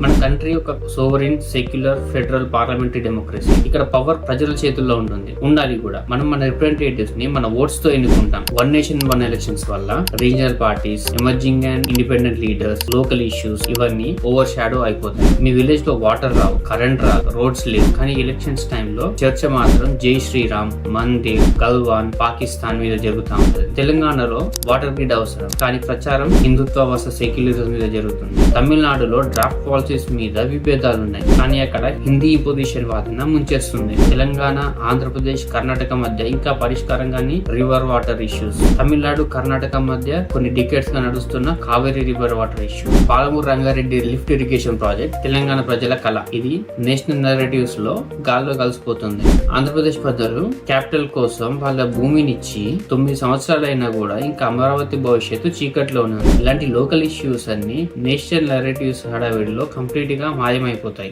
మన కంట్రీ ఒక sovereign secular federal parliamentary democracy. ఇక్కడ పవర్ ప్రజల చేతుల్లో ఉండాలి కూడా. మనం మన రిప్రజెంటేటివ్స్ ని మన ఓట్స్ తో ఎన్నుకుంటాం. వన్ నేషన్ వన్ ఎలక్షన్స్ వల్ల regional parties, emerging and independent leaders, local issues ఇవన్నీ ఓవర్ షాడో అయిపోతాయి. మీ విలేజ్ లో వాటర్ రావు, కరెంట్ రాదు, రోడ్స్ లేవు, కానీ ఎలక్షన్స్ టైంలో చర్చ మాత్రం జై శ్రీరామ్, మందేవ్, గల్వాన్, పాకిస్తాన్ మీద జరుగుతూ ఉంటుంది. తెలంగాణలో వాటర్ గ్రిడ్ అవసరం, కానీ ప్రచారం హిందుత్వ వర్సెస్ సెక్యులరిజం మీద జరుగుతుంది. తమిళనాడులో డ్రాఫ్ట్ పాలసీస్ మీద విభేదాలు ఉన్నాయి, కానీ అక్కడ హిందీ ఇంపోజిషన్ వాదన ముంచేస్తుంది. తెలంగాణ, ఆంధ్రప్రదేశ్, కర్ణాటక మధ్య ఇంకా పరిష్కారం గాని river water issues. Tamil Nadu, Karnataka మధ్య కొన్ని డికేట్స్ గా నడుస్తున్న Kaveri river water issue. Palamuru Rangareddy lift irrigation project Telangana ప్రజల కళ. ఇది నేషనల్ నరేటివ్స్ లో గాల్లో కలిసిపోతుంది. ఆంధ్రప్రదేశ్ ప్రజలు క్యాపిటల్ కోసం వాళ్ళ భూమినిచ్చి 9 సంవత్సరాలైనా కూడా ఇంకా అమరావతి భవిష్యత్తు చీకట్లో ఉన్నది. ఇలాంటి లోకల్ ఇష్యూస్ అన్ని నేషనల్ నరేటివ్స్ హడావిడిలో కంప్లీట్ గా మాయమైపోతాయి.